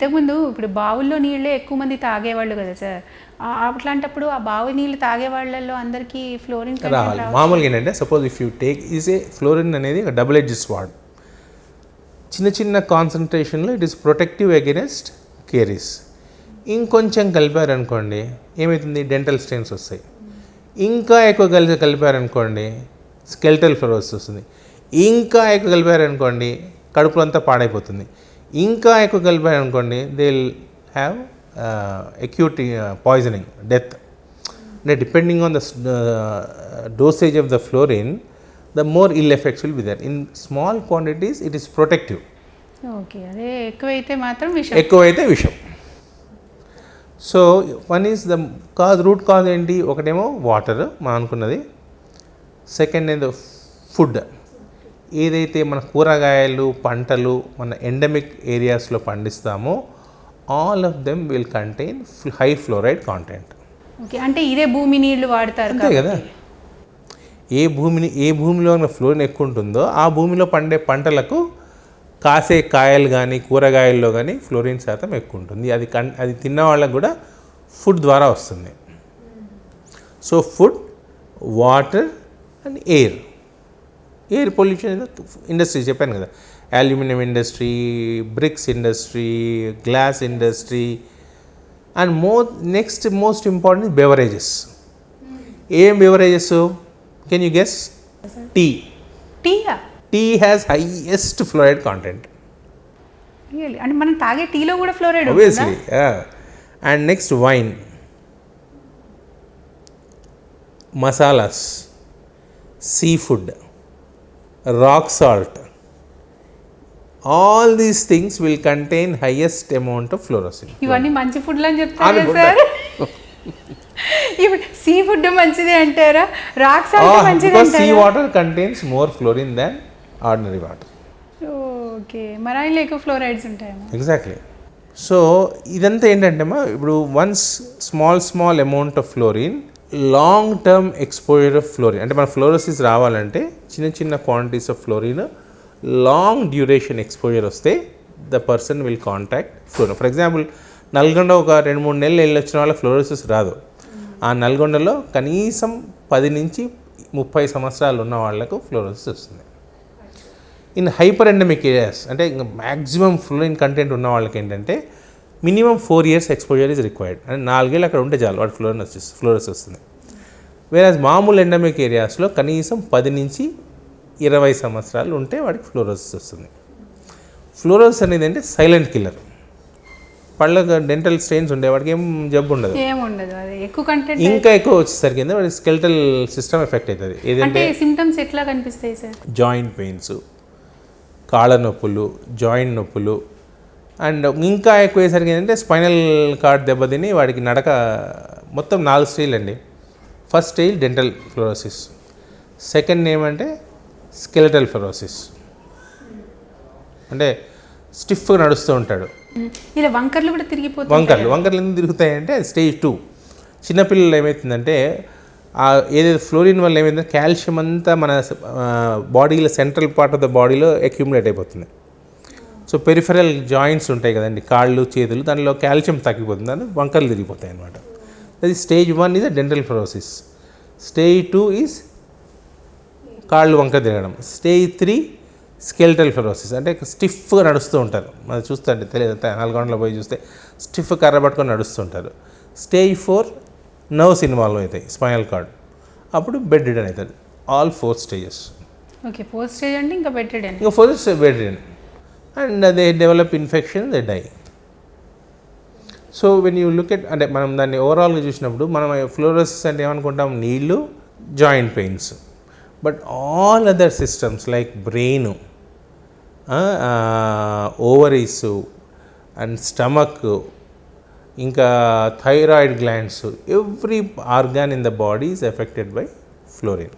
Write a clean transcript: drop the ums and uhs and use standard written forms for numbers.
ఇంతకుముందు ఇప్పుడు బావుల్లో నీళ్ళే ఎక్కువ మంది తాగేవాళ్ళు కదా సార్, అట్లాంటప్పుడు ఆ బావి నీళ్ళు తాగే వాళ్ళల్లో అందరికీ ఫ్లోరిన్ రావాలి. మామూలుగా ఏంటంటే suppose if you take is a fluorine అనేది ఒక డబుల్ ఎడ్జ్ స్వార్డ్. చిన్న చిన్న కాన్సన్ట్రేషన్లో it is protective against caries. ఇంకొంచెం కలిపారనుకోండి ఏమవుతుంది, డెంటల్ స్టెయిన్స్ వస్తాయి. ఇంకా ఎక్కువ కలిపారనుకోండి స్కెల్టల్ ఫ్లోరోసిస్ వస్తుంది. ఇంకా ఎక్కువ కలిపారనుకోండి కడుపులో అంతా పాడైపోతుంది. ఇంకా ఎక్కువ కలిపారనుకోండి they will have acute poisoning, death. Depending on the dosage of the fluorine, the more ill effects will be there. In small quantities, it is protective. Okay, అదే ఎక్కువైతే మాత్రం విషం. ఎక్కువైతే విషం. So one is the cause, root cause ఏంటి? ఒకటేమో water మనం అనుకున్నది, సెకండ్ ఏదో ఫుడ్. ఏదైతే మన కూరగాయలు పంటలు మన ఎండమిక్ ఏరియాస్లో పండిస్తామో all of them will contain high fluoride content. Okay, అంటే ఇదే భూమి నీళ్లు వాడతారు అంతే కదా. ఏ భూమిలో ఉన్న ఫ్లోరిన్ ఎక్కువ ఉంటుందో ఆ భూమిలో పండే పంటలకు కాసే కాయలు కానీ కూరగాయల్లో కానీ ఫ్లోరిన్ శాతం ఎక్కువ ఉంటుంది. అది తిన్న వాళ్ళకు కూడా ఫుడ్ ద్వారా వస్తుంది. So food, water and air pollution industry చెప్పాను కదా, aluminium industry, bricks industry, glass industry and next most important beverages. ఏం beverages? Can you guess? Tea has highest fluoride content. అంటే మనం తాగే టీలో కూడా fluoride obviously. And next wine, masalas, sea food, rock salt, all these things will contain highest amount of fluorescent. ఇవన్నీ మంచి ఫుడ్లు అని చెప్తారు సార్. ఇప్పుడు సీ ఫుడ్ మంచిది అంటారా, రాక్ సాల్ట్ మంచిది అంటారా? Sea water contains more fluorine than ordinary water. Okay, మరైన్లో ఎక్కువ ఫ్లోరైడ్స్ ఉంటాయి. ఎగ్జాక్ట్లీ. సో ఇదంతా ఏంటంటే ఇప్పుడు once small amount of fluorine, long term exposure of fluorine. అంటే మన ఫ్లోరోసిస్ రావాలంటే చిన్న quantities of fluorine, long duration exposure వస్తే the person will contact fluorine. For example Nalgonda ఒక 2-3 నెలలు వెళ్ళొచ్చిన వాళ్ళకి ఫ్లోరోసిస్ రాదు. ఆ నల్గొండలో కనీసం 10 నుంచి 30 సంవత్సరాలు ఉన్న వాళ్ళకు ఫ్లోరోసిస్ వస్తుంది. ఇన్ హైపర్ ఎండమిక్ ఏరియాస్ అంటే ఇంకా మ్యాక్సిమం ఫ్లోరిన్ కంటెంట్ ఉన్న వాళ్ళకి ఏంటంటే minimum 4 years exposure is required. అంటే 4 ఏళ్ళు అక్కడ ఉంటే చాలు వాడికి ఫ్లోరోసిస్ వస్తుంది. వేరే మామూలు ఎండమిక్ ఏరియాస్లో కనీసం 10 నుంచి 20 సంవత్సరాలు ఉంటే వాడికి ఫ్లోరోసిస్ వస్తుంది. ఫ్లోరోసిస్ అనేది అంటే సైలెంట్ కిల్లర్. పళ్ళకు డెంటల్ స్టెయిన్స్ ఉండే వాడికి ఏం జబ్బు ఉండదు, ఇంకా ఎక్కువ వచ్చేసరికి వాడి స్కెల్టల్ సిస్టమ్ ఎఫెక్ట్ అవుతుంది. ఏదంటే సిమ్టమ్స్ ఎట్లా కనిపిస్తాయి సార్? జాయింట్ పెయిన్స్, కాళ్ళ నొప్పులు, జాయింట్ నొప్పులు అండ్ ఇంకా ఎక్కువ అయ్యేసరికి ఏంటంటే స్పైనల్ కార్డ్ దెబ్బతిని వాడికి నడక మొత్తం 4 స్టేజ్లు అండి. First stage dental fluorosis, second ఏమంటే స్కెలెటల్ ఫ్లోరోసిస్, అంటే స్టిఫ్గా నడుస్తూ ఉంటాడు. ఇలా వంకర్లు కూడా తిరిగిపోతాయి. వంకర్లు ఎందుకు తిరుగుతాయంటే స్టేజ్ 2. చిన్నపిల్లలు ఏమవుతుందంటే ఏదైతే ఫ్లోరిన్ వల్ల ఏమైందంటే కాల్షియం అంతా మన బాడీలో సెంట్రల్ పార్ట్ ఆఫ్ ద బాడీలో అక్యుములేట్ అయిపోతుంది. సో పెరిఫెరల్ జాయింట్స్ ఉంటాయి కదండి, కాళ్ళు చేతులు, దానిలో కాల్షియం తగ్గిపోతుంది, దాన్ని వంకర్లు తిరిగిపోతాయి అన్నమాట. అది stage 1 is dental fluorosis. Stage 2 is కాళ్ళు వంక తిరగడం. స్టేజ్ 3 స్కెల్టల్ ఫ్లోరోసిస్, అంటే స్టిఫ్గా నడుస్తూ ఉంటారు. మనం చూస్తే అంటే తెలియదు, నల్గొండలో పోయి చూస్తే స్టిఫ్ కర్ర పట్టుకొని నడుస్తుంటారు. స్టేజ్ 4 నర్వ్స్ ఇన్వాల్వ్ అవుతాయి, స్పైనల్ కార్డ్, అప్పుడు బెడ్ రిడన్ అవుతుంది. All 4 stages. Okay, 4th stage అంటే ఇంకా బెడ్ రిడన్. ఇంకా 4th stage bedridden and they develop infection, they die. So when you look at, అంటే మనం దాన్ని ఓవరాల్గా చూసినప్పుడు మనం ఫ్లోరోసిస్ అంటే ఏమనుకుంటాం, నీళ్ళు, joint pains. But all other systems like brain, ovaries and stomach, ఇంకా thyroid glands, every organ in the body is affected by fluorine.